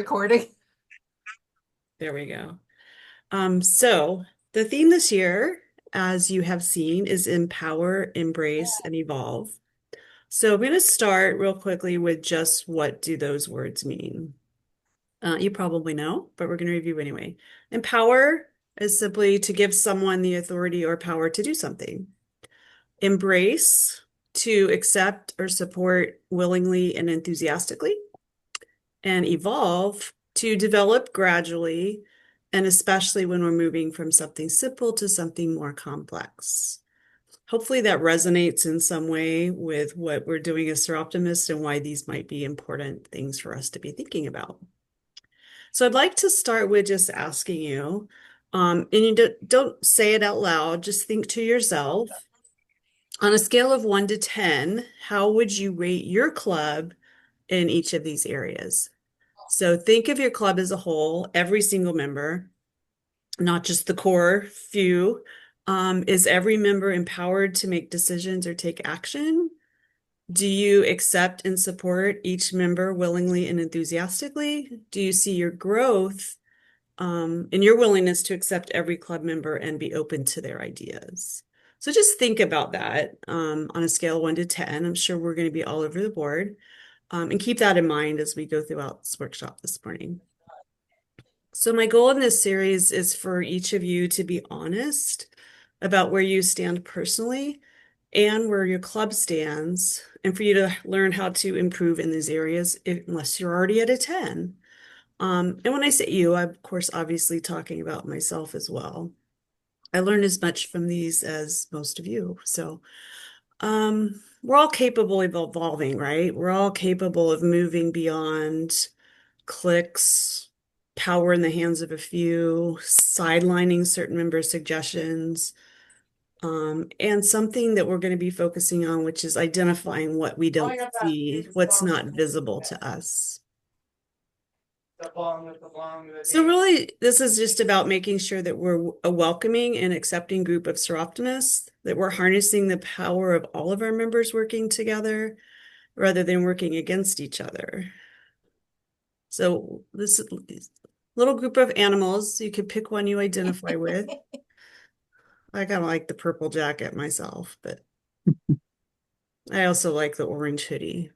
recording. There we go. So the theme this year, as you have seen, is empower, embrace, and evolve. So I'm going to start real quickly with just what do those words mean? You probably know, but we're going to review anyway. Empower is simply to give someone the authority or power to do something. Embrace, to accept or support willingly and enthusiastically. And evolve, to develop gradually, and especially when we're moving from something simple to something more complex. Hopefully that resonates in some way with what we're doing as Seroptimists and why these might be important things for us to be thinking about. So I'd like to start with just asking you, and you don't say it out loud, just think to yourself, on a scale of 1 to 10, how would you rate your club in each of these areas? So think of your club as a whole, every single member, not just the core few. Is every member empowered to make decisions or take action? Do you accept and support each member willingly and enthusiastically? Do you see your growth in your willingness to accept every club member and be open to their ideas? So just think about that on a scale of 1 to 10. I'm sure we're going to be all over the board. And keep that in mind as we go throughout this workshop this morning. So my goal in this series is for each of you to be honest about where you stand personally and where your club stands, and for you to learn how to improve in these areas unless you're already at a 10. And when I say you, I'm of course obviously talking about myself as well. I learned as much from these as most of you. So we're all capable of evolving, right? We're all capable of moving beyond clicks, power in the hands of a few, sidelining certain member suggestions, and something that we're going to be focusing on, which is identifying what we don't see, what's not visible to us. So really, this is just about making sure that we're a welcoming and accepting group of Seroptimists, that we're harnessing the power of all of our members working together rather than working against each other. So this little group of animals, you could pick one you identify with. I kind of like the purple jacket myself, but I also like the orange hoodie.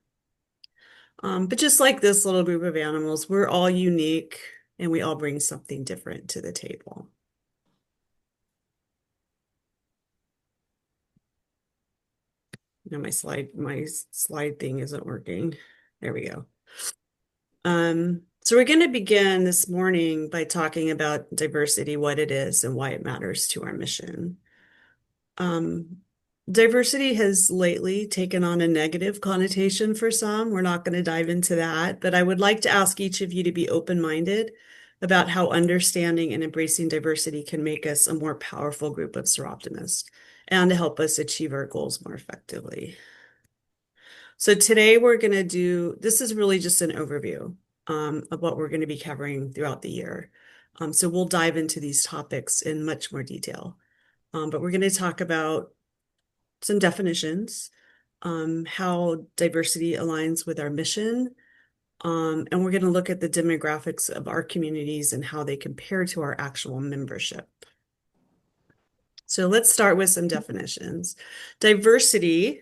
But just like this little group of animals, we're all unique and we all bring something different to the table. Now my slide thing isn't working. There we go. So we're going to begin this morning by talking about diversity, what it is, and why it matters to our mission. Diversity has lately taken on a negative connotation for some. We're not going to dive into that, but I would like to ask each of you to be open-minded about how understanding and embracing diversity can make us a more powerful group of Seroptimists and to help us achieve our goals more effectively. So today we're going to this is really just an overview of what we're going to be covering throughout the year. So we'll dive into these topics in much more detail. But we're going to talk about some definitions, how diversity aligns with our mission, and we're going to look at the demographics of our communities and how they compare to our actual membership. So let's start with some definitions. Diversity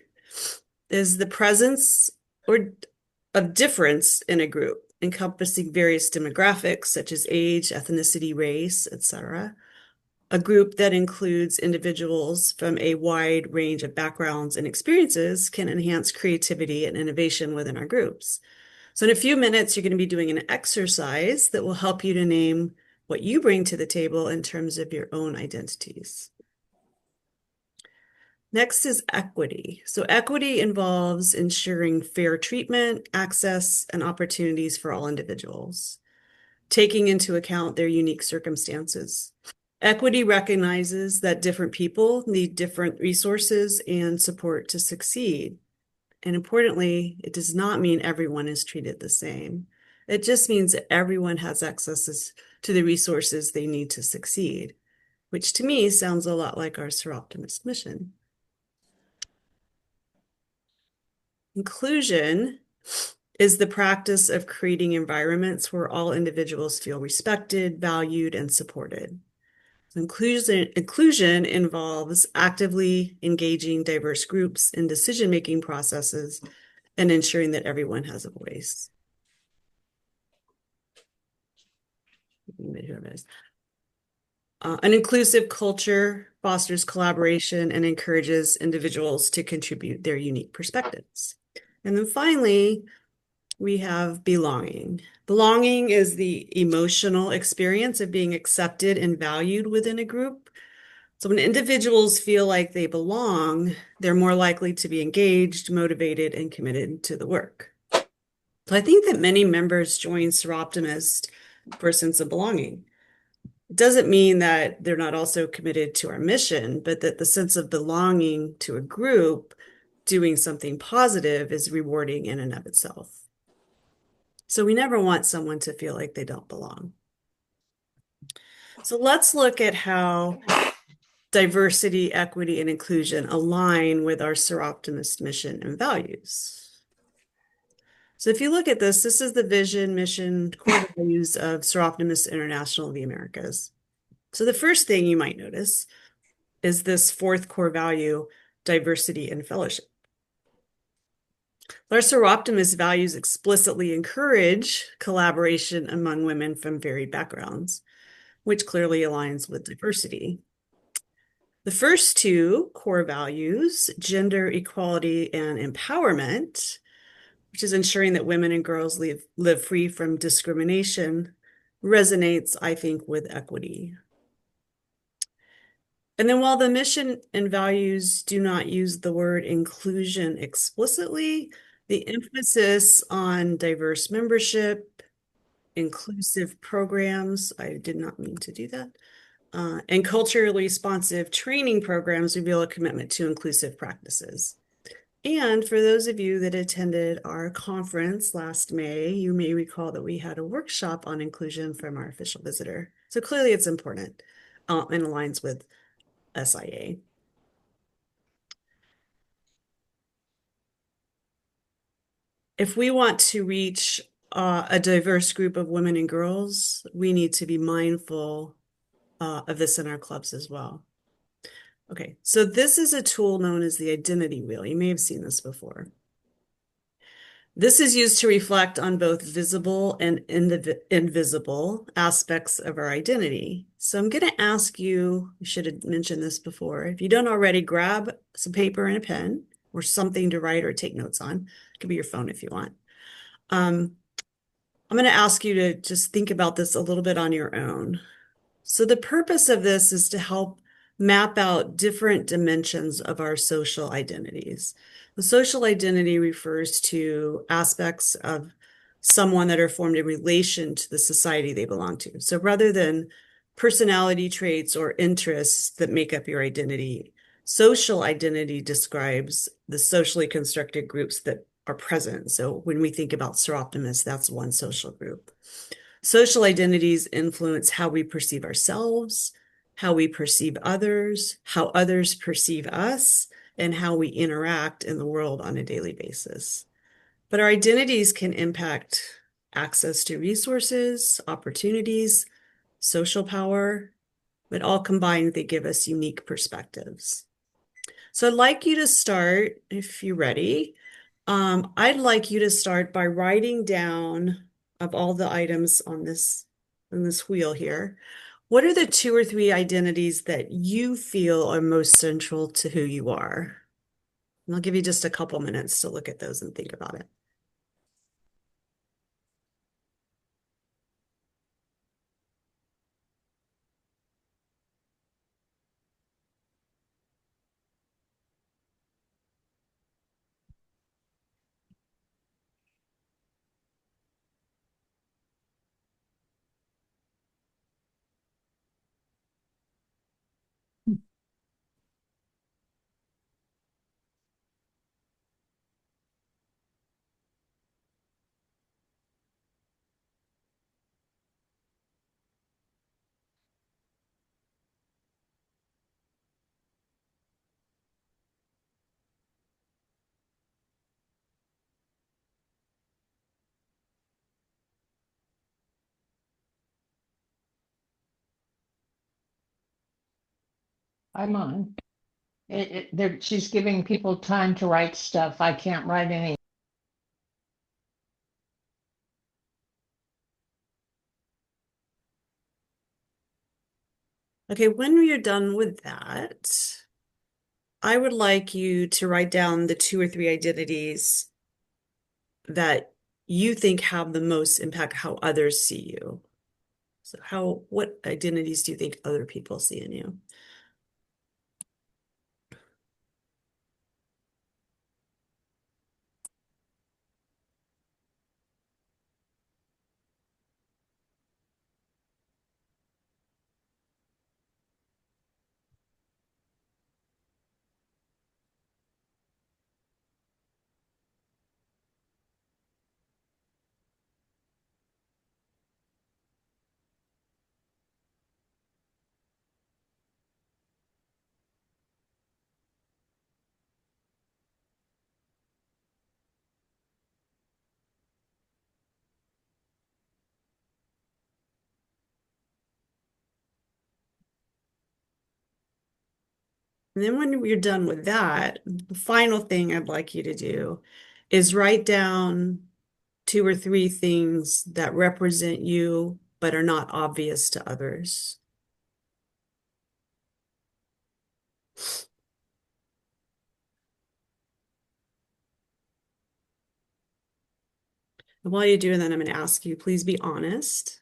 is the presence of difference in a group, encompassing various demographics such as age, ethnicity, race, etc. A group that includes individuals from a wide range of backgrounds and experiences can enhance creativity and innovation within our groups. So in a few minutes, you're going to be doing an exercise that will help you to name what you bring to the table in terms of your own identities. Next is equity. So equity involves ensuring fair treatment, access, and opportunities for all individuals, taking into account their unique circumstances. Equity recognizes that different people need different resources and support to succeed. And importantly, it does not mean everyone is treated the same. It just means that everyone has access to the resources they need to succeed, which to me sounds a lot like our Seroptimist mission. Inclusion is the practice of creating environments where all individuals feel respected, valued, and supported. Inclusion involves actively engaging diverse groups in decision-making processes and ensuring that everyone has a voice. An inclusive culture fosters collaboration and encourages individuals to contribute their unique perspectives. And then finally, we have belonging. Belonging is the emotional experience of being accepted and valued within a group. So when individuals feel like they belong, they're more likely to be engaged, motivated, and committed to the work. So I think that many members join Seroptimist for a sense of belonging. It doesn't mean that they're not also committed to our mission, but that the sense of belonging to a group, doing something positive, is rewarding in and of itself. So we never want someone to feel like they don't belong. So let's look at how diversity, equity, and inclusion align with our Seroptimist mission and values. So if you look at this, this is the vision, mission, core values of Seroptimist International of the Americas. So the first thing you might notice is this fourth core value, diversity and fellowship. Our Seroptimist values explicitly encourage collaboration among women from varied backgrounds, which clearly aligns with diversity. The first two core values, gender equality and empowerment, which is ensuring that women and girls live free from discrimination, resonates, I think, with equity. And then while the mission and values do not use the word inclusion explicitly, the emphasis on diverse membership, inclusive programs, I did not mean to do that, and culturally responsive training programs reveal a commitment to inclusive practices. And for those of you that attended our conference last May, you may recall that we had a workshop on inclusion from our official visitor. So clearly it's important and aligns with SIA. If we want to reach a diverse group of women and girls, we need to be mindful of this in our clubs as well. Okay, so this is a tool known as the identity wheel. You may have seen this before. This is used to reflect on both visible and invisible aspects of our identity. So I'm going to ask you, I should have mentioned this before, if you don't already, grab some paper and a pen or something to write or take notes on. It could be your phone if you want. I'm going to ask you to just think about this a little bit on your own. So the purpose of this is to help map out different dimensions of our social identities. The social identity refers to aspects of someone that are formed in relation to the society they belong to. So rather than personality traits or interests that make up your identity, social identity describes the socially constructed groups that are present. So when we think about Seroptimists, that's one social group. Social identities influence how we perceive ourselves, how we perceive others, how others perceive us, and how we interact in the world on a daily basis. But our identities can impact access to resources, opportunities, social power, but all combined, they give us unique perspectives. So I'd like you to start, if you're ready, I'd like you to start by writing down of all the items on this wheel here. What are the two or three identities that you feel are most central to who you are? And I'll give you just a couple minutes to look at those and think about it. I'm on. She's giving people time to write stuff. I can't write any. Okay, when you're done with that, I would like you to write down the 2 or 3 identities that you think have the most impact how others see you. So what identities do you think other people see in you? And then when you're done with that, the final thing I'd like you to do is write down 2 or 3 things that represent you but are not obvious to others. And while you're doing that, I'm going to ask you, please be honest.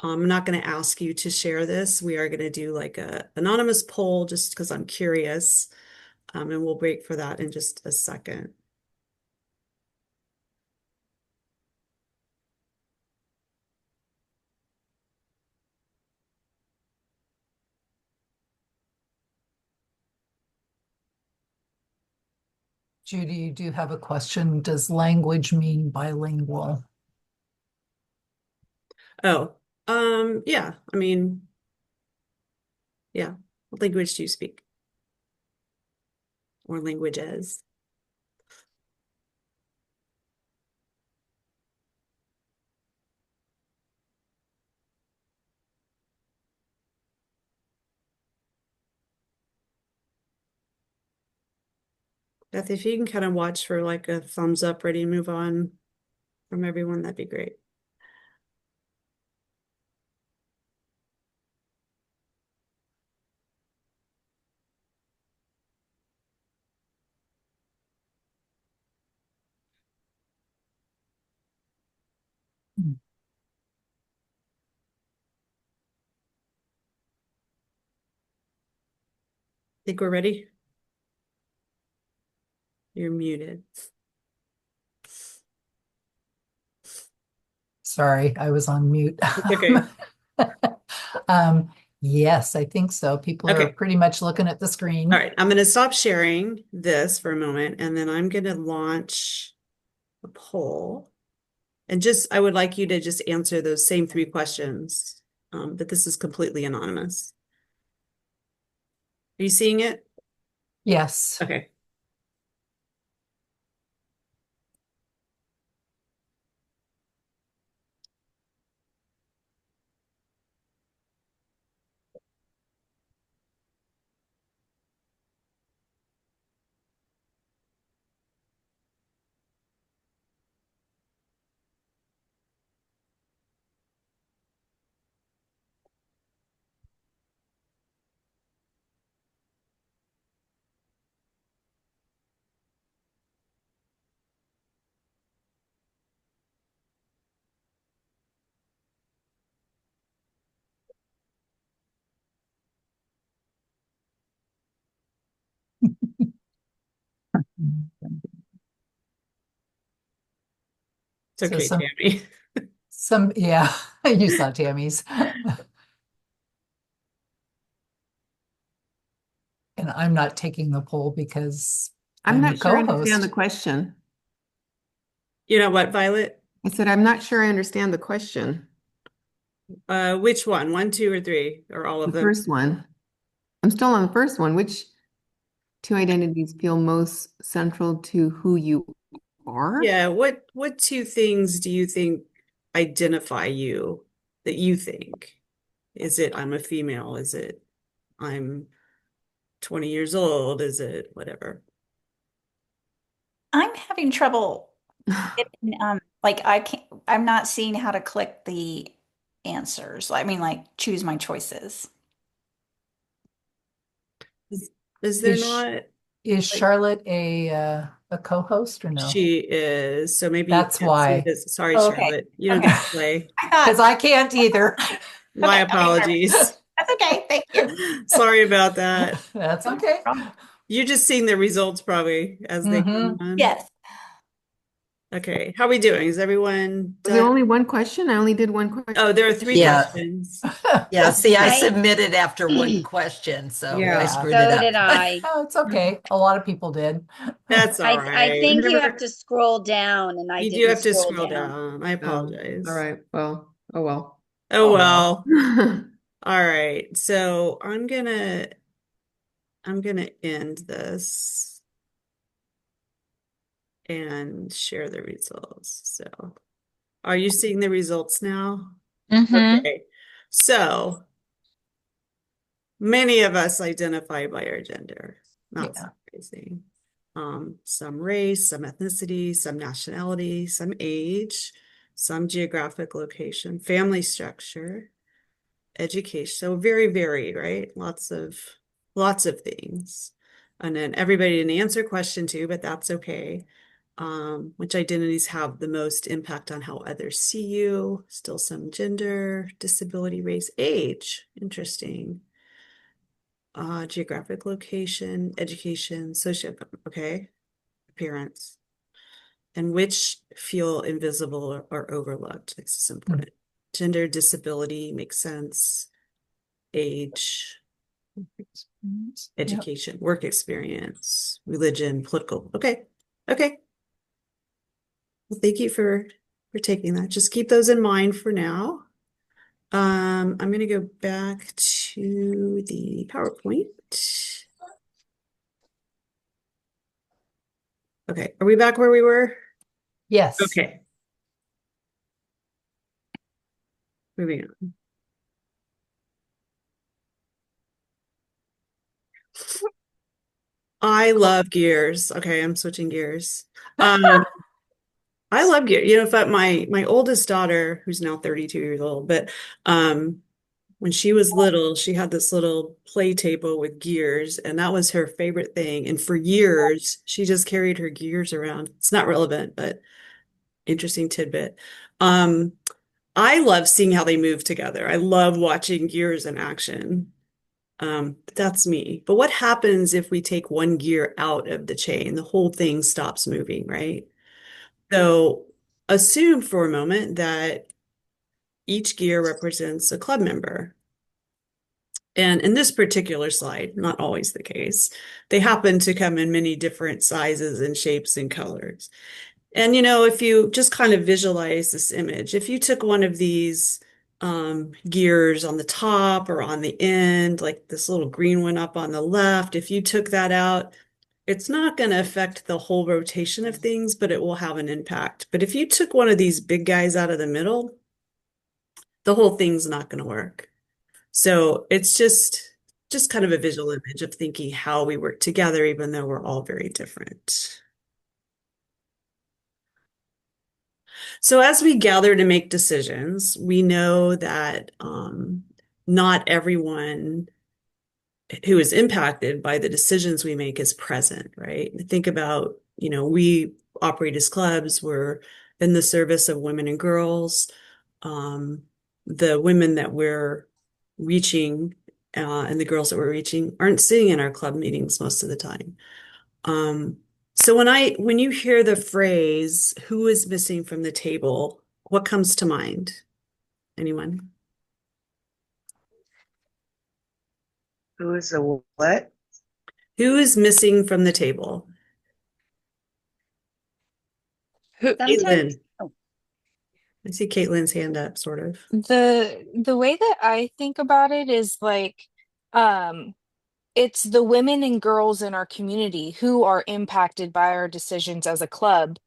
I'm not going to ask you to share this. We are going to do like a anonymous poll just because I'm curious. And we'll break for that in just a second. Judy, you do have a question. Does language mean bilingual? Oh, yeah. I mean, yeah. What language do you speak? Or languages? Beth, if you can kind of watch for like a thumbs up, ready to move on from everyone, that'd be great. Think we're ready? You're muted. Sorry, I was on mute. It's okay. Um, yes, I think so. People are Okay. pretty much looking at the All screen. right. I'm going to stop sharing this for a moment, and then I'm going to launch a poll. And I would like you to just answer those same 3 questions. But this is completely anonymous. Are you seeing it? Yes. Okay. It's So okay, Tammy. yeah, you saw Tammy's. And I'm not taking the poll because I'm I'm the not sure I understand the co-host. question. You know what, Violet? I said, I'm not sure I understand the question. Which one? 1, 2, or 3, or all of The them? first one. I'm still on the first one. Which 2 identities feel most central to who you are? Yeah, what 2 things do you think identify you that you think? Is it I'm a female? Is it I'm 20 years old? Is it whatever? I'm having trouble like I'm not seeing how to click the answers. I mean, like choose my choices. Is there Is, not is like Charlotte a co-host or no? she is? So maybe you That's can't see why. this. Sorry, Oh, okay. Charlotte. You don't Okay. get to play. I thought, Because I can't either. My okay, perfect. apologies. That's okay. Thank you. Sorry about that. That's okay. You just seen the results probably as they come on. Yes. Okay, how are we doing? Is everyone Was there done? only one question? I only did one question. Oh, there are three Yeah. questions. Yeah, see, I I- submitted after one question, so Yeah. I Yeah. screwed So it did up. I. Oh, it's okay. A lot of people did. That's all I right. think you Remember, have to scroll down, and I you do didn't have to scroll scroll down. down. I apologize. All right. Well, oh well. Oh Oh, well. well. All right. So I'm gonna end this and share the results. So are you seeing the results now? Mm-hmm. Okay. So many of us identify by our gender. Not Yeah. surprising. Some race, some ethnicity, some nationality, some age, some geographic location, family structure, education. So very varied, right? Lots of things. And then everybody didn't answer question two, but that's okay. Which identities have the most impact on how others see you? Still some gender, disability, race, age. Interesting. Geographic location, education, socio, okay, appearance, and which feel invisible or overlooked. This is important. Gender, disability makes sense. Age, education, work experience, religion, political. Okay, okay. Well, thank you for taking that. Just keep those in mind for now. I'm going to go back to the PowerPoint. Okay, are we back where we were? Yes. Okay. Moving on. I love gears. Okay, I'm switching gears. I love gear. You know, if my oldest daughter, who's now 32 years old, but when she was little, she had this little play table with gears, and that was her favorite thing. And for years, she just carried her gears around. It's not relevant, but interesting tidbit. I love seeing how they move together. I love watching gears in action. That's me. But what happens if we take one gear out of the chain? The whole thing stops moving, right? So assume for a moment that each gear represents a club member. And in this particular slide, not always the case, they happen to come in many different sizes and shapes and colors. And, you know, if you just kind of visualize this image, if you took one of these gears on the top or on the end, like this little green one up on the left, if you took that out, it's not going to affect the whole rotation of things, but it will have an impact. But if you took one of these big guys out of the middle, the whole thing's not going to work. So it's just kind of a visual image of thinking how we work together, even though we're all very different. So as we gather to make decisions, we know that not everyone who is impacted by the decisions we make is present, right? Think about, you know, we operate as clubs, we're in the service of women and girls. The women that we're reaching and the girls that we're reaching aren't sitting in our club meetings most of the time. So when you hear the phrase, who is missing from the table, what comes to mind? Anyone? Who is a what? Who is missing from the table? Sometimes Caitlin. I see Caitlin's hand up, sort of. The way that I think about it is like um it's the women and girls in our community who are impacted by our decisions as a club,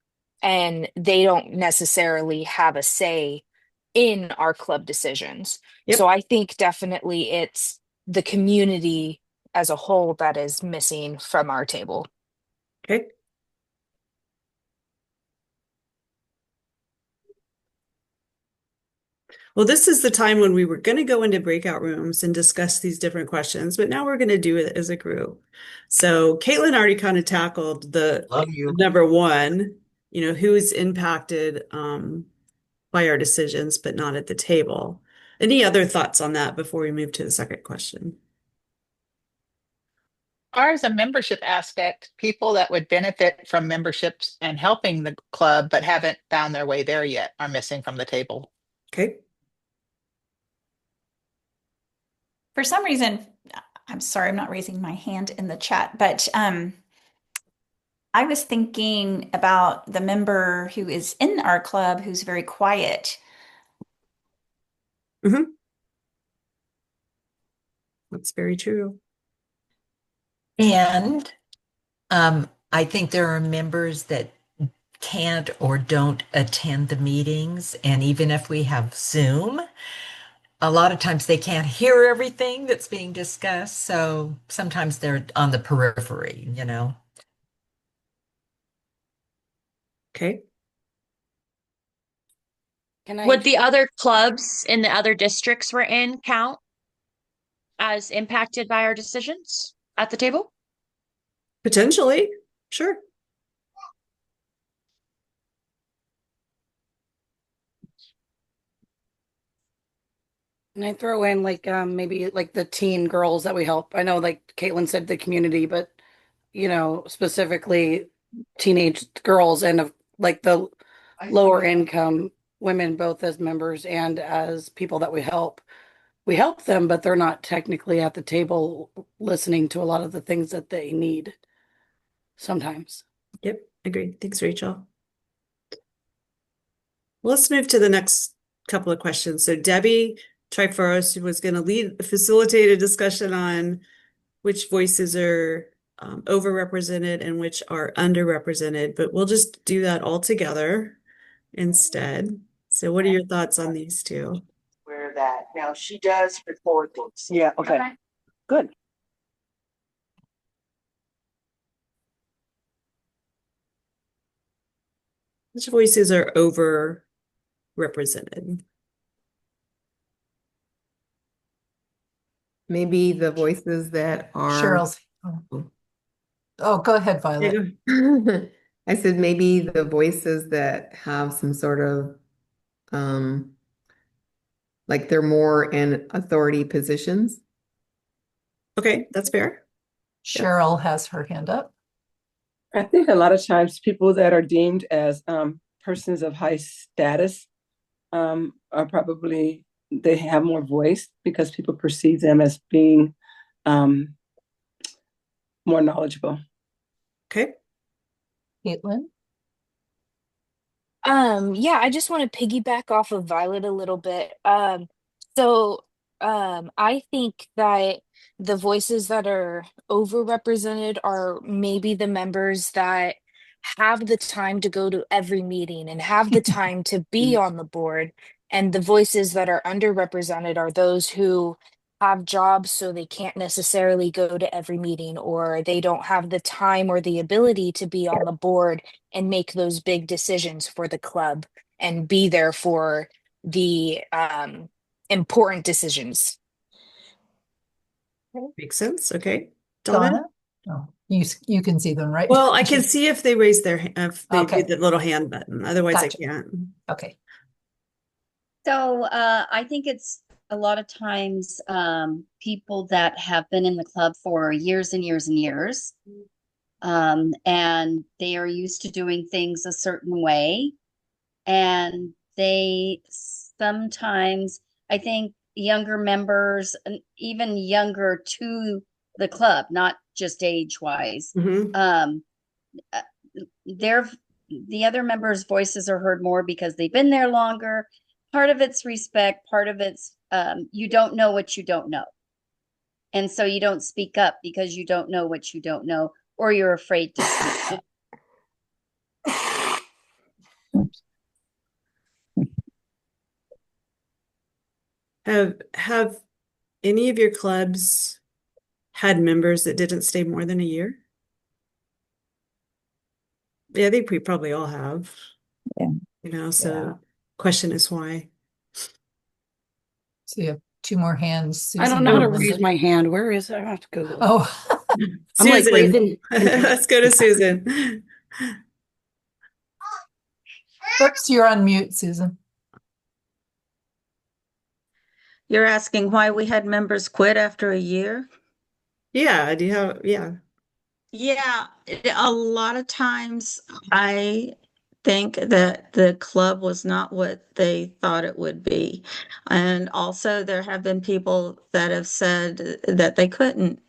and they don't necessarily have a say in our club decisions. Yep. So I think definitely it's the community as a whole that is missing from our table. Okay. Well, this is the time when we were going to go into breakout rooms and discuss these different questions, but now we're going to do it as a group. So Caitlin already kind of tackled the Love you. number one, who's impacted by our decisions, but not at the table. Any other thoughts on that before we move to the second question? Far as a membership aspect, people that would benefit from memberships and helping the club but haven't found their way there yet are missing from the table. Okay. For some reason, I'm sorry, I'm not raising my hand in the chat, but I was thinking about the member who is in our club who's very quiet. That's very true. And I think there are members that can't or don't attend the meetings. And even if we have Zoom, a lot of times they can't hear everything that's being discussed. So sometimes they're on the periphery, Okay. Would the other clubs in the other districts we're in count as impacted by our decisions at the table? Potentially. Sure. Can I throw in like maybe like the teen girls that we help? I know like Caitlin said the community, but specifically teenage girls and of like the lower income women, both as members and as people that we help. We help them, but they're not technically at the table listening to a lot of the things that they need sometimes. Yep. Agreed. Thanks, Rachel. Let's move to the next couple of questions. So Debbie Triforos was going to facilitate a discussion on which voices are overrepresented and which are underrepresented, but we'll just do that all together instead. So what are your thoughts on these two? Where that now she does record things. Yeah, okay. Good. Which voices are overrepresented? Maybe the voices that are. Cheryl's. Oh, go ahead, Violet. I said maybe the voices that have some sort of, like they're more in authority positions. Okay, that's fair. Cheryl has her hand up. I think a lot of times people that are deemed as persons of high status are probably, they have more voice because people perceive them as being more knowledgeable. Okay. Caitlin? Yeah, I just want to piggyback off of Violet a little bit. I think that the voices that are overrepresented are maybe the members that have the time to go to every meeting and have the time to be on the board. And the voices that are underrepresented are those who have jobs, so they can't necessarily go to every meeting, or they don't have the time or the ability to be on the board and make those big decisions for the club and be there for the important decisions. Makes sense. Okay. Donna? Oh, you can see them, right? Well, I can see if they raise if they Okay. do the little hand button. Otherwise, Gotcha. I can't. Okay. So I think it's a lot of times people that have been in the club for years and years and years, and they are used to doing things a certain way, and they sometimes, I think, younger members, and even younger to the club, not just age wise, the other members' voices are heard more because they've been there longer. Part of it's respect, part of it's you don't know what you don't know. And so you don't speak up because you don't know what you don't know, or you're afraid to speak up. Have any of your clubs had members that didn't stay more than a year? Yeah, I think we probably all have. Yeah. So question is why. So you have two more hands, I don't Susan know how to and raise Linda. my hand. Where is it? I have to Google it. Oh, I'm like Susan. raising. Let's go to Susan. oops, you're on mute, Susan. You're asking why we had members quit after a year? Yeah, do you have, yeah. Yeah, a lot of times I think that the club was not what they thought it would be. And also, there have been people that have said that they couldn't,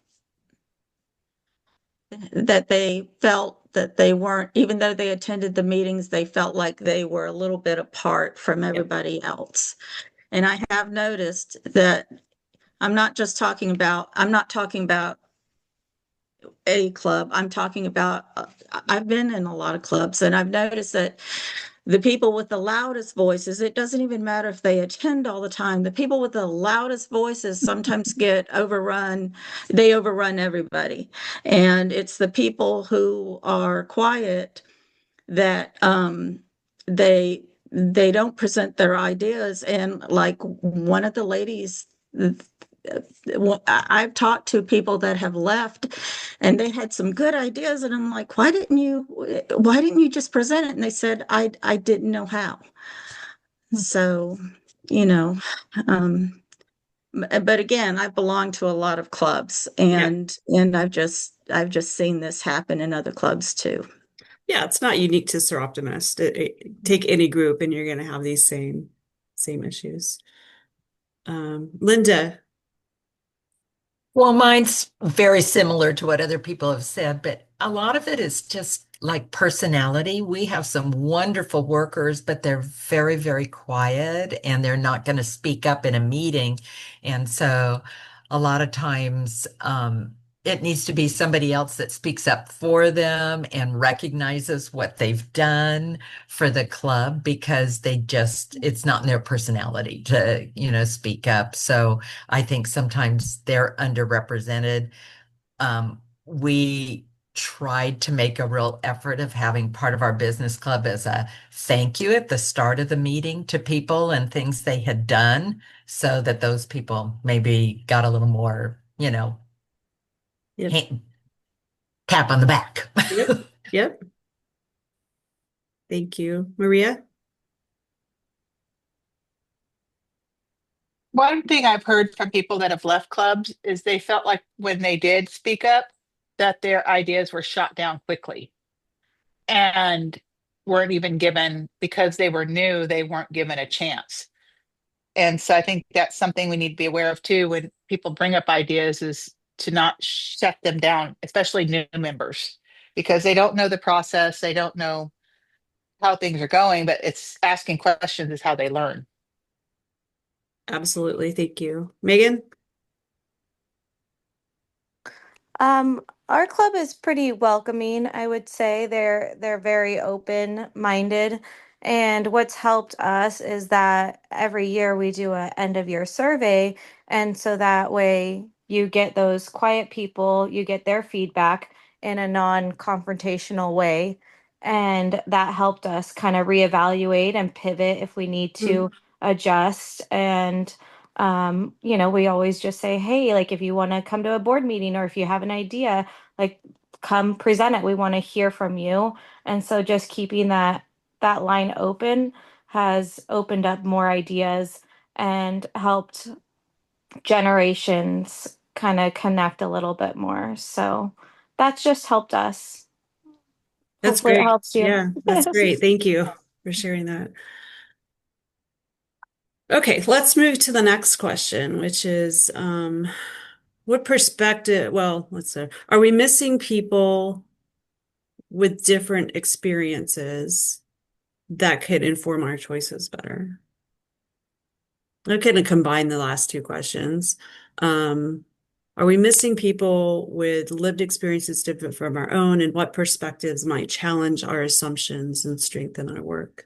that they felt that they weren't, even though they attended the meetings, they felt like they were a little bit apart from everybody else. And I have noticed that I'm not talking about a club. I'm talking about, I've been in a lot of clubs and I've noticed that the people with the loudest voices, it doesn't even matter if they attend all the time, the people with the loudest voices sometimes get overrun. They overrun everybody. And it's the people who are quiet that they don't present their ideas. And like one of the ladies, I've talked to people that have left and they had some good ideas and I'm like, why didn't you just present it? And they said, I didn't know how. So, you know, but again, I belong to a lot of clubs and I've just seen this happen in other clubs too. Yeah, it's not unique to Sir Optimist. Take any group and you're going to have these same issues. Linda. Well, mine's very similar to what other people have said, but a lot of it is just like personality. We have some wonderful workers, but they're very, very quiet and they're not going to speak up in a meeting. And so a lot of times, it needs to be somebody else that speaks up for them and recognizes what they've done for the club because it's not in their personality to, speak up. So I think sometimes they're underrepresented. We tried to make a real effort of having part of our business club as a thank you at the start of the meeting to people and things they had done so that those people maybe got a little more, tap on the back. Yep. Thank you. Maria? One thing I've heard from people that have left clubs is they felt like when they did speak up, that their ideas were shot down quickly and weren't even given, because they were new, they weren't given a chance. And so I think that's something we need to be aware of too when people bring up ideas, is to not shut them down, especially new members, because they don't know the process, they don't know how things are going, but it's asking questions is how they learn. Absolutely. Thank you. Megan? Our club is pretty welcoming, I would say. They're very open-minded. And what's helped us is that every year we do a end of year survey. And so that way you get those quiet people, you get their feedback in a non-confrontational way. And that helped us kind of reevaluate and pivot if we need to adjust. And we always just say, hey, like if you want to come to a board meeting or if you have an idea, like come present it. We want to hear from you. And so just keeping that line open has opened up more ideas and helped generations kind of connect a little bit more. So that's just helped us. That's Hopefully it great. helps you. Yeah, that's great. Thank you for sharing that. Okay, let's move to the next question, which is what perspective, well, let's say, are we missing people with different experiences that could inform our choices better? I'm going to combine the last two questions. Are we missing people with lived experiences different from our own, and what perspectives might challenge our assumptions and strengthen our work?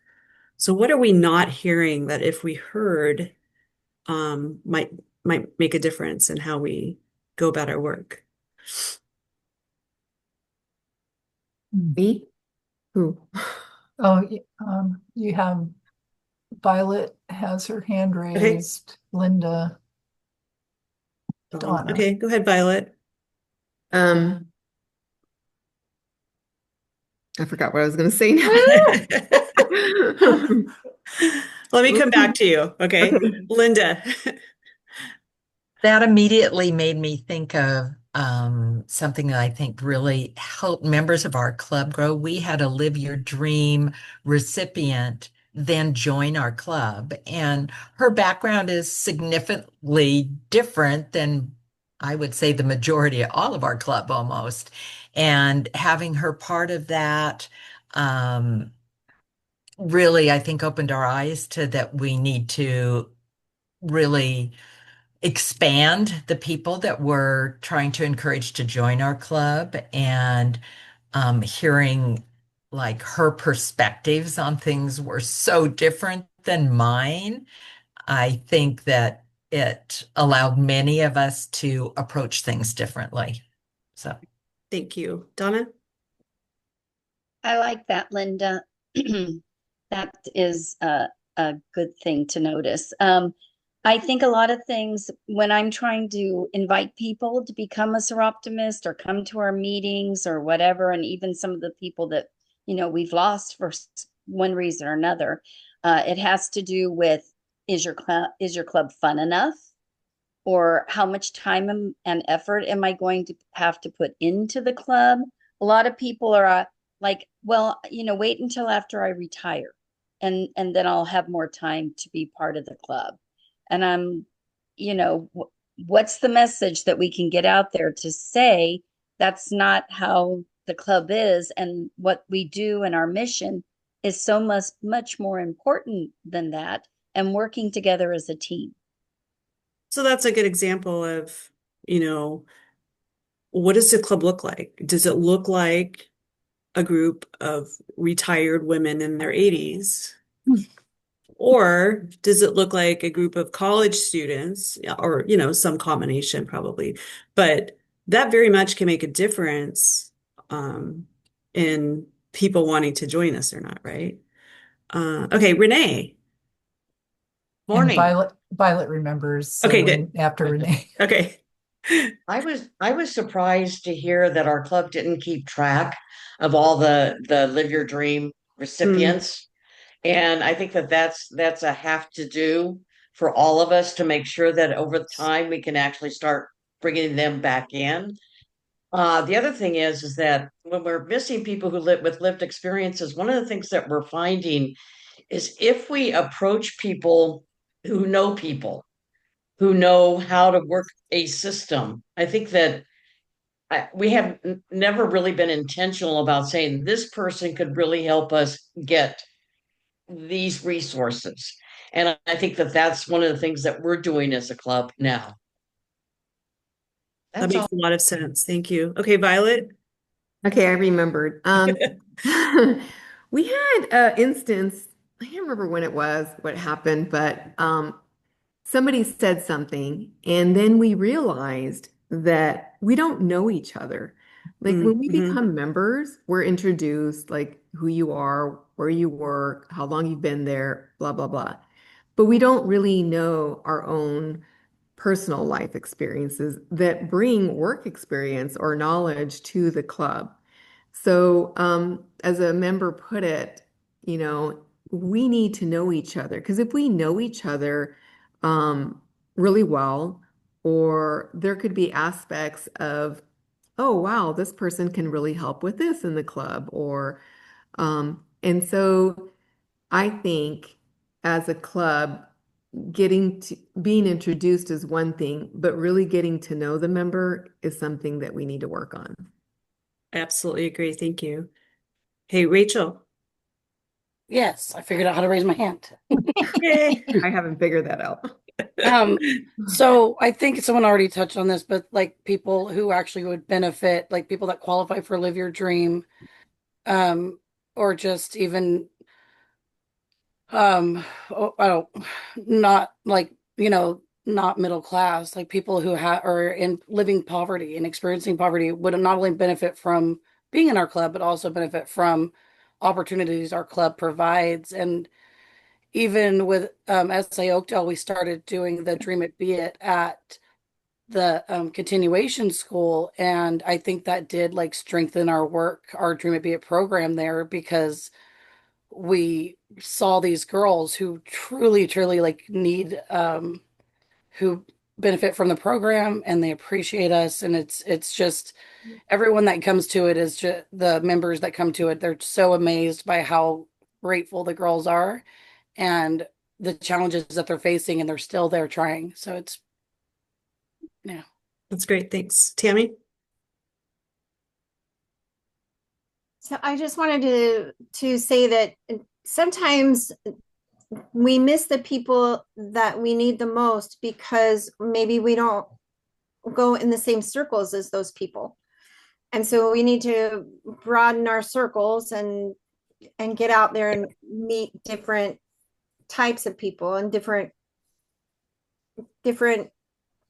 So what are we not hearing that if we heard might make a difference in how we go about our work? Me? Who? Oh, you have Violet has her hand Okay. raised, Linda, Donna. Okay, go ahead, Violet. I forgot what I was going to say now. Let me come back to you. Okay. Linda. That immediately made me think of something that I think really helped members of our club grow. We had a Live Your Dream recipient then join our club, and her background is significantly different than I would say the majority of all of our club almost. And having her part of that really, I think, opened our eyes to that we need to really expand the people that we're trying to encourage to join our club, and hearing like her perspectives on things were so different than mine. I think that it allowed many of us to approach things differently. So Thank you. Donna? I like that, Linda. That is a good thing to notice. I think a lot of things when I'm trying to invite people to become a Seroptimist or come to our meetings or whatever, and even some of the people that, we've lost for one reason or another, it has to do with, is your club fun enough? Or how much time and effort am I going to have to put into the club? A lot of people are like, well, wait until after I retire, and then I'll have more time to be part of the club. And what's the message that we can get out there to say that's not how the club is, and what we do and our mission is so much more important than that, and working together as a team. So that's a good example of, what does the club look like? Does it look like a group of retired women in their 80s? Or does it look like a group of college students, or, some combination probably? But that very much can make a difference in people wanting to join us or not, right? Okay, Renee. And Morning. Violet remembers. So Okay, good. after Renee. Okay. I was surprised to hear that our club didn't keep track of all the Live Your Dream recipients. And I think that that's a have to do for all of us to make sure that over time we can actually start bringing them back in. The other thing is that when we're missing people who live with lived experiences, one of the things that we're finding is if we approach people who know how to work a system, I think that we have never really been intentional about saying this person could really help us get these resources. And I think that that's one of the things that we're doing as a club now. That makes a lot of sense. Thank you. Okay, Violet. Okay, I remembered. We had an instance, I can't remember when it was, what happened, but somebody said something, and then we realized that we don't know each other. Like when we become members, we're introduced, like who you are, where you work, how long you've been there, blah, blah, blah. But we don't really know our own personal life experiences that bring work experience or knowledge to the club. So, as a member put it, we need to know each other, because if we know each other really well, or there could be aspects of, oh, wow, this person can really help with this in the club, and so I think as a club, being introduced is one thing, but really getting to know the member is something that we need to work on. Absolutely agree. Thank you. Hey, Rachel. Yes, I figured out how to raise my hand. Yay. I haven't figured that out. So I think someone already touched on this, but like people who actually would benefit, like people that qualify for Live Your Dream, or just even I don't not like, not middle class, like people who are in living poverty and experiencing poverty would not only benefit from being in our club, but also benefit from opportunities our club provides. And even with SA Oakdale, we started doing the Dream It Be It at the continuation school. And I think that did like strengthen our work, our Dream It Be It program there, because we saw these girls who truly like need who benefit from the program, and they appreciate us. And it's just everyone that comes to it is just the members that come to it, they're so amazed by how grateful the girls are and the challenges that they're facing, and they're still there trying. So it's, yeah. That's great. Thanks. Tammy? So I just wanted to say that sometimes we miss the people that we need the most because maybe we don't go in the same circles as those people. And so we need to broaden our circles and get out there and meet different types of people and different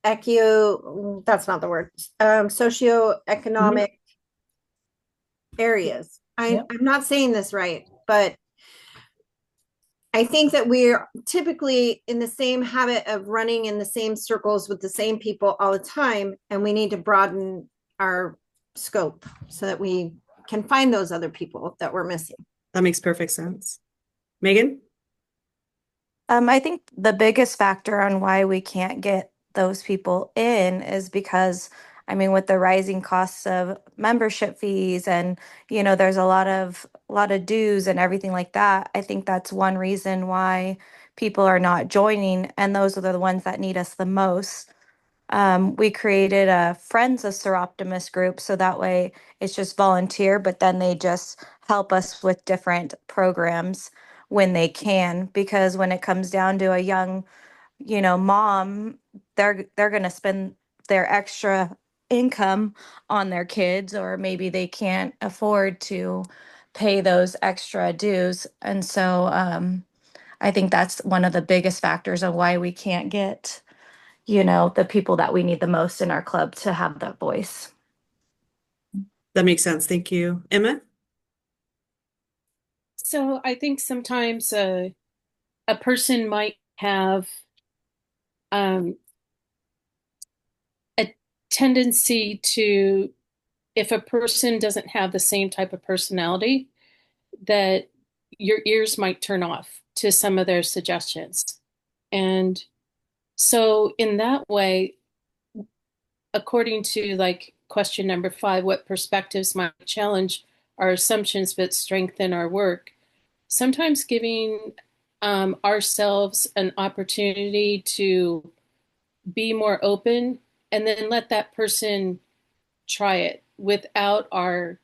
that's not the word, socioeconomic areas. I'm not saying this right, but I think that we're typically in the same habit of running in the same circles with the same people all the time, and we need to broaden our scope so that we can find those other people that we're missing. That makes perfect sense. Megan? I think the biggest factor on why we can't get those people in is because, I mean, with the rising costs of membership fees and, there's a lot of dues and everything like that. I think that's one reason why people are not joining, and those are the ones that need us the most. We created a Friends of Seroptimus group, so that way it's just volunteer, but then they just help us with different programs when they can, because when it comes down to a young, mom, they're going to spend their extra income on their kids, or maybe they can't afford to pay those extra dues. And so I think that's one of the biggest factors of why we can't get, the people that we need the most in our club to have that voice. That makes sense. Thank you. Emma? So I think sometimes a person might have a tendency to, if a person doesn't have the same type of personality, that your ears might turn off to some of their suggestions. And so in that way, according to like question number 5, what perspectives might challenge our assumptions but strengthen our work? Sometimes giving ourselves an opportunity to be more open and then let that person try it without our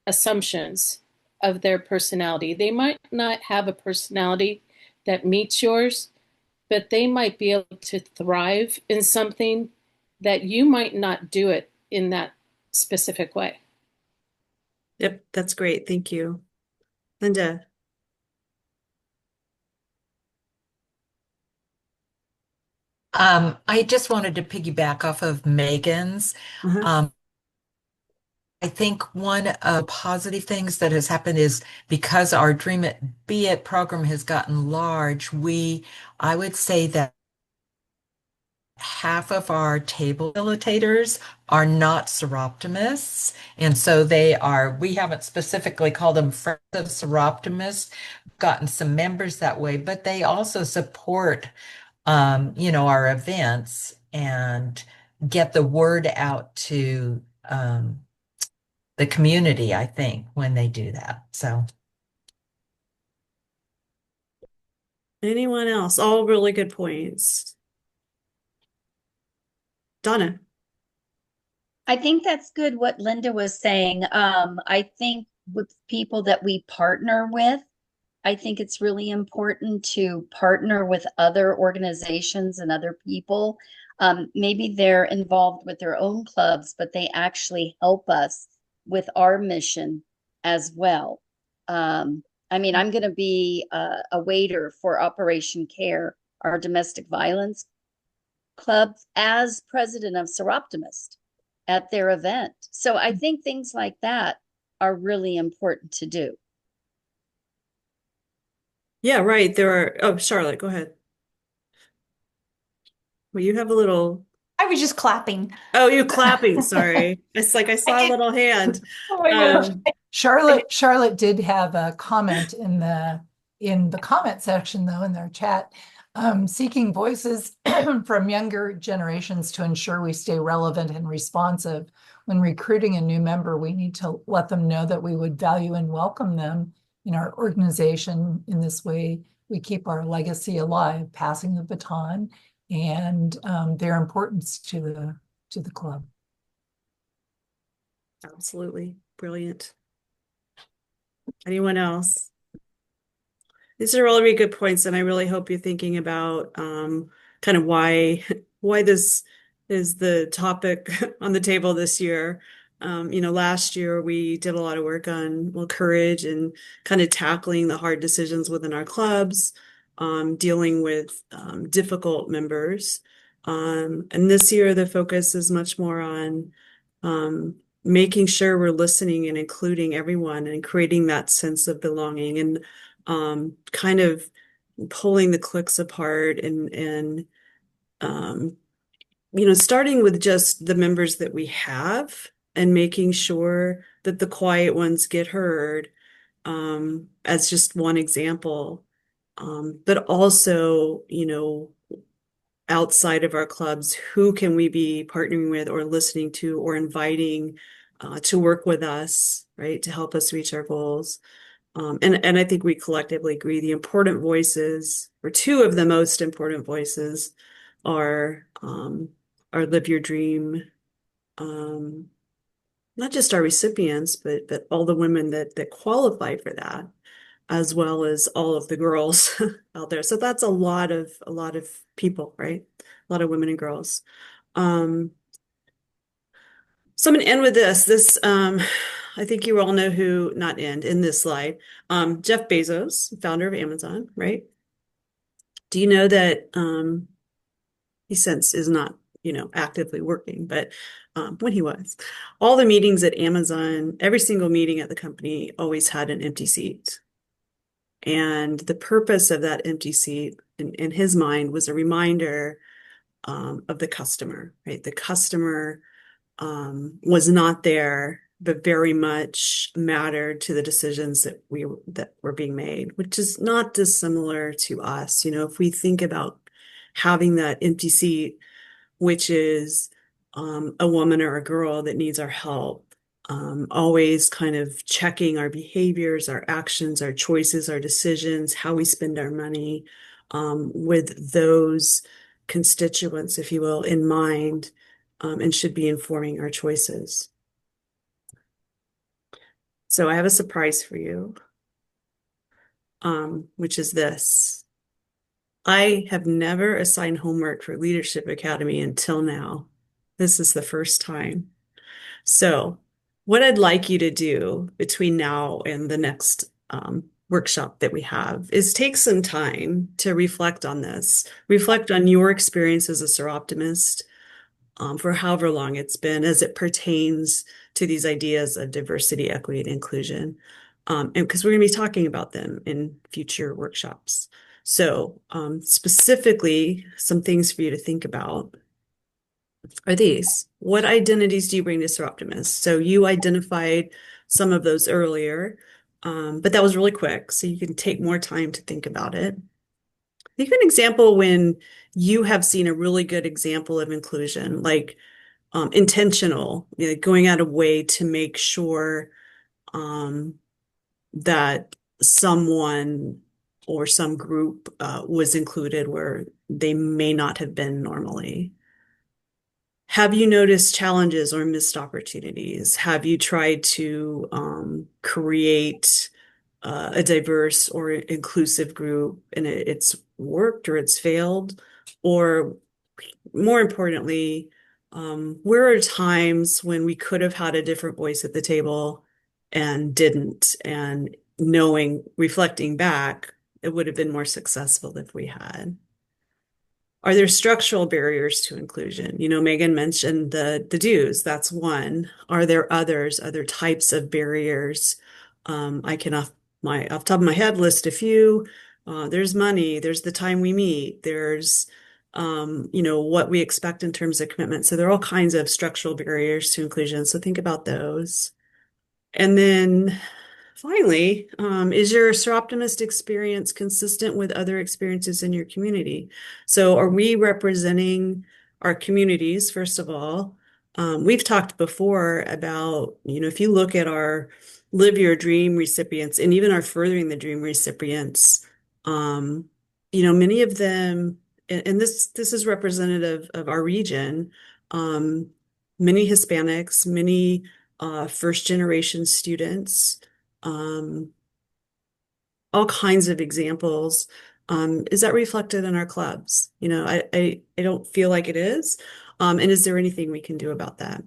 assumptions of their personality. They might not have a personality that meets yours, but they might be able to thrive in something that you might not do it in that specific way. Yep, that's great. Thank you. Linda? I just wanted to piggyback off of Megan's. I think one of the positive things that has happened is because our Dream It Be It program has gotten large, I would say that half of our table facilitators are not seroptimists. And so we haven't specifically called them Friends of Seroptimists, gotten some members that way, but they also support our events and get the word out to the community, I think, when they do that. So Anyone else? All really good points. Donna? I think that's good what Linda was saying. I think with people that we partner with, I think it's really important to partner with other organizations and other people. Maybe they're involved with their own clubs, but they actually help us with our mission as well. I mean, I'm going to be a waiter for Operation Care, our domestic violence club as president of Seroptimist at their event. So I think things like that are really important to do. Yeah, right. There are, oh, Charlotte, go ahead. Well, you have a little, I was just clapping. oh, you clapping, sorry. It's like I saw a little hand. Oh my gosh. Charlotte did have a comment in the comment section, though, in their chat, seeking voices from younger generations to ensure we stay relevant and responsive. When recruiting a new member, we need to let them know that we would value and welcome them in our organization. In this way, we keep our legacy alive, passing the baton and their importance to the club. Absolutely. Brilliant. Anyone else? These are all really good points, and I really hope you're thinking about kind of why this is the topic on the table this year. Last year we did a lot of work on courage and kind of tackling the hard decisions within our clubs, dealing with difficult members. And this year the focus is much more on making sure we're listening and including everyone and creating that sense of belonging and kind of pulling the cliques apart and starting with just the members that we have and making sure that the quiet ones get heard, as just one example. But also, outside of our clubs, who can we be partnering with or listening to or inviting to work with us, right, to help us reach our goals. And I think we collectively agree the important voices, or two of the most important voices, are Live Your Dream, not just our recipients, but all the women that qualify for that, as well as all of the girls out there. So that's a lot of people, right? A lot of women and girls. So I'm going to end with this. I think you all know who, not end, in this slide. Jeff Bezos, founder of Amazon, right? Do you know that he since is not, actively working, but when he was, all the meetings at Amazon, every single meeting at the company always had an empty seat. And the purpose of that empty seat in his mind was a reminder of the customer, right? The customer was not there, but very much mattered to the decisions that were being made, which is not dissimilar to us. If we think about having that empty seat, which is a woman or a girl that needs our help, always kind of checking our behaviors, our actions, our choices, our decisions, how we spend our money, with those constituents, if you will, in mind, and should be informing our choices. So I have a surprise for you, which is this. I have never assigned homework for Leadership Academy until now. This is the first time. So what I'd like you to do between now and the next workshop that we have is take some time to reflect on this, reflect on your experience as a Seroptimist, for however long it's been as it pertains to these ideas of diversity, equity, and inclusion. And because we're going to be talking about them in future workshops. So specifically, some things for you to think about are these. What identities do you bring to Seroptimist? So you identified some of those earlier, but that was really quick. So you can take more time to think about it. Think of an example when you have seen a really good example of inclusion, like intentional, going out of way to make sure that someone or some group was included where they may not have been normally. Have you noticed challenges or missed opportunities? Have you tried to create a diverse or inclusive group and it's worked or it's failed? Or more importantly, where are times when we could have had a different voice at the table and didn't? And reflecting back, it would have been more successful if we had. Are there structural barriers to inclusion? You know, Megan mentioned the dues, that's one. Are there others, other types of barriers? I can off the top of my head list a few. There's money, there's the time we meet, there's you know, what we expect in terms of commitment. So there are all kinds of structural barriers to inclusion. So think about those. And then finally, is your Seroptimist experience consistent with other experiences in your community? So are we representing our communities, first of all? We've talked before about, you know, if you look at our Live Your Dream recipients and even our Furthering the Dream recipients, you know, many of them, and this is representative of our region, many Hispanics, many first generation students, all kinds of examples. Is that reflected in our clubs? You know, I don't feel like it is. And is there anything we can do about that?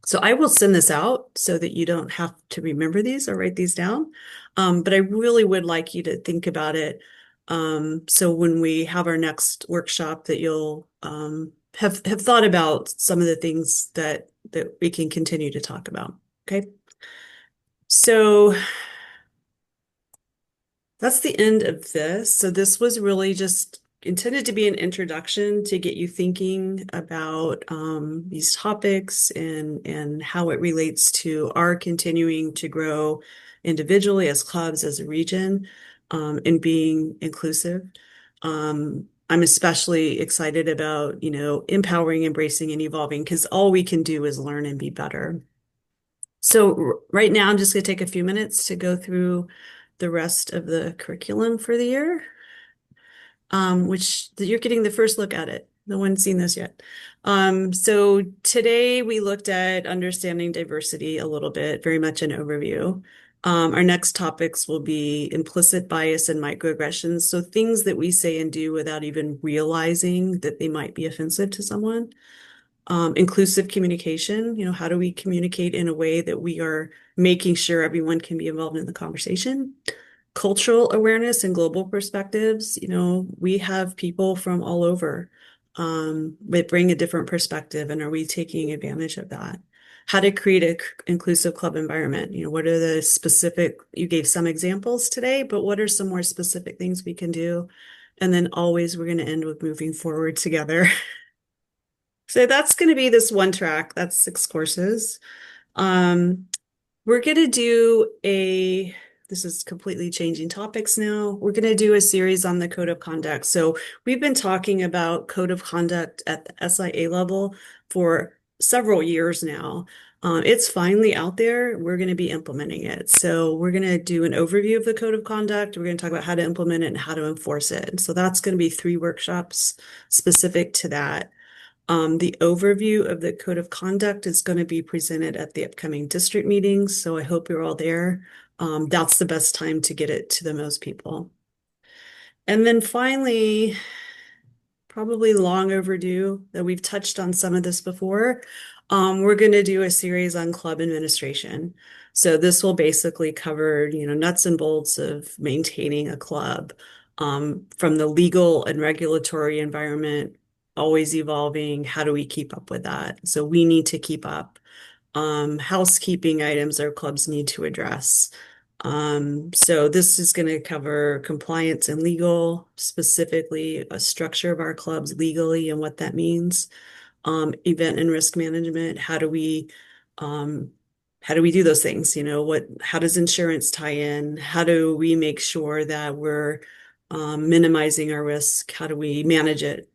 So I will send this out so that you don't have to remember these or write these down. But I really would like you to think about it. So when we have our next workshop that you'll have thought about some of the things that we can continue to talk about. Okay. So that's the end of this. So this was really just intended to be an introduction to get you thinking about these topics and how it relates to our continuing to grow individually as clubs, as a region, and being inclusive. I'm especially excited about, you know, empowering, embracing, and evolving, because all we can do is learn and be better. So right now, I'm just going to take a few minutes to go through the rest of the curriculum for the year, which you're getting the first look at it. No one's seen this yet. So today we looked at understanding diversity a little bit, very much an overview. Our next topics will be implicit bias and microaggressions. So things that we say and do without even realizing that they might be offensive to someone. Inclusive communication, you know, how do we communicate in a way that we are making sure everyone can be involved in the conversation? Cultural awareness and global perspectives, you know, we have people from all over that bring a different perspective, and are we taking advantage of that? How to create an inclusive club environment, you know, what are the specific, you gave some examples today, but what are some more specific things we can do? And then always we're going to end with moving forward together. So that's going to be this one track. That's 6 courses. We're going to do this is completely changing topics now. We're going to do a series on the code of conduct. So we've been talking about code of conduct at the SIA level for several years now. It's finally out there. We're going to be implementing it. So we're going to do an overview of the code of conduct. We're going to talk about how to implement it and how to enforce it. So that's going to be 3 workshops specific to that. The overview of the code of conduct is going to be presented at the upcoming district meetings, so I hope you're all there. That's the best time to get it to the most people. And then finally, probably long overdue, that we've touched on some of this before, we're going to do a series on club administration. So this will basically cover, you know, nuts and bolts of maintaining a club, from the legal and regulatory environment, always evolving. How do we keep up with that? So we need to keep up. Housekeeping items our clubs need to address. So this is going to cover compliance and legal, specifically a structure of our clubs legally and what that means. Event and risk management. How do we do those things? You know, how does insurance tie in? How do we make sure that we're minimizing our risk? How do we manage it?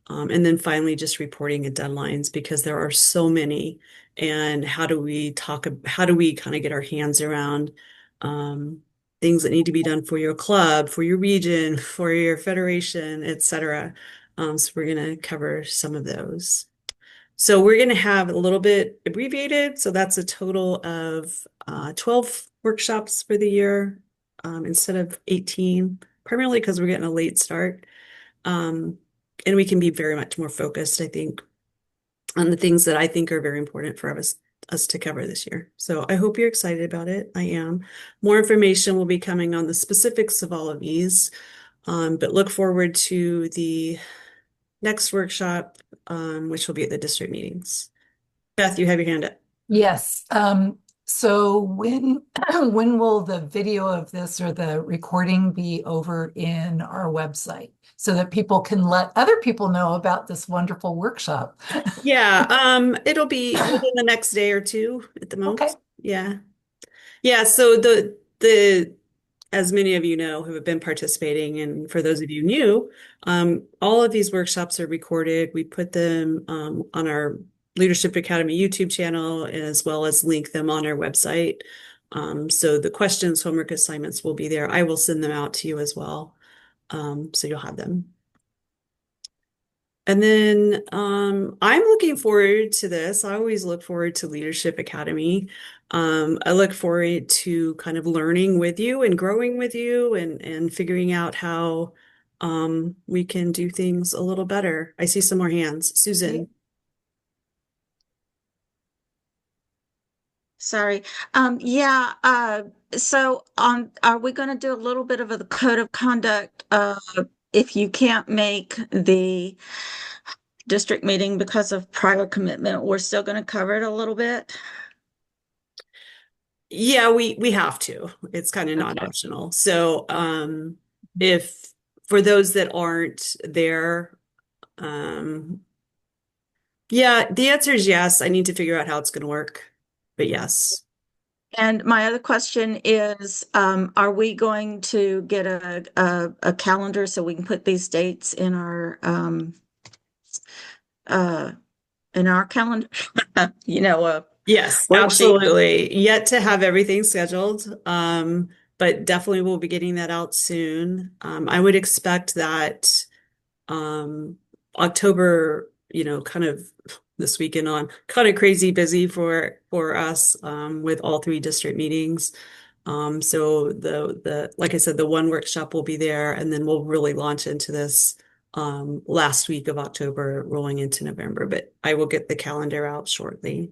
And then finally, just reporting and deadlines, because there are so many. And how do we kind of get our hands around things that need to be done for your club, for your region, for your federation, etc. So we're going to cover some of those. So we're going to have a little bit abbreviated. So that's a total of 12 workshops for the year, instead of 18, primarily because we're getting a late start. And we can be very much more focused, I think, on the things that I think are very important for us to cover this year. So I hope you're excited about it. I am. More information will be coming on the specifics of all of these. But look forward to the next workshop, which will be at the district meetings. Beth, you have your hand up. Yes. So when when will the video of this or the recording be over in our website so that people can let other people know about this wonderful workshop? Yeah, it'll be within the next day or two at the most. Okay. Yeah. Yeah, so the as many of you know who have been participating, and for those of you new, all of these workshops are recorded. We put them on our Leadership Academy YouTube channel, as well as link them on our website. So the questions, homework assignments will be there. I will send them out to you as well, so you'll have them. And then I'm looking forward to this. I always look forward to Leadership Academy. I look forward to kind of learning with you and growing with you and figuring out how we can do things a little better. I see some more hands. Susan. Sorry. So are we going to do a little bit of a code of conduct? If you can't make the district meeting because of prior commitment, we're still going to cover it a little bit. Yeah, we have to. It's kind of not optional. So if for those that aren't there, yeah, the answer is yes. I need to figure out how it's going to work, but yes. And my other question is, are we going to get a calendar so we can put these dates in our calendar? Yes, worksheet. absolutely. Yet to have everything scheduled, but definitely we'll be getting that out soon. I would expect that October, kind of this weekend on, kind of crazy busy for us with all 3 district meetings. So the like I said, the one workshop will be there, and then we'll really launch into this last week of October, rolling into November. But I will get the calendar out shortly.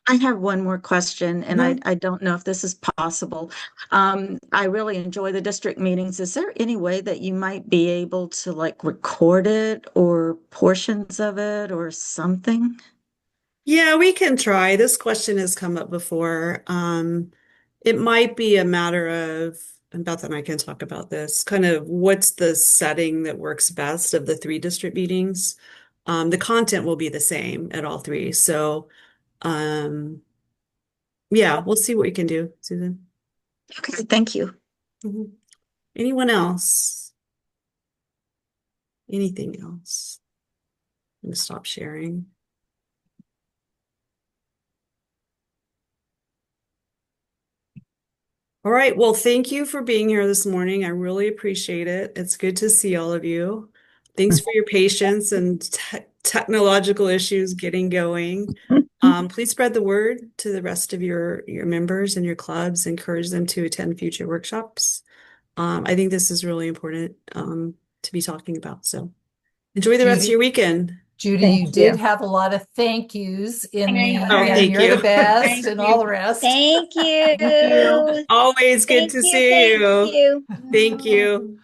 I have one more question, and I don't know if this is possible. I really enjoy the district meetings. Is there any way that you might be able to record it or portions of it or something? Yeah, we can try. This question has come up before. It might be a matter of, and Beth and I can talk about this, kind of what's the setting that works best of the 3 district meetings. The content will be the same at all 3. So, yeah, we'll see what we can do, Susan. Okay, thank you. Anyone else? Anything else? I'm gonna stop sharing. All right. Well, thank you for being here this morning. I really appreciate it. It's good to see all of you. Thanks for your patience and technological issues getting going. Please spread the word to the rest of your members and your clubs. Encourage them to attend future workshops. I think this is really important to be talking about. So enjoy the rest of your weekend. Judy, you did have a lot of thank yous in the thank you're you. the best and all the rest. Thank you. Always good to see you. Thank you. Thank you.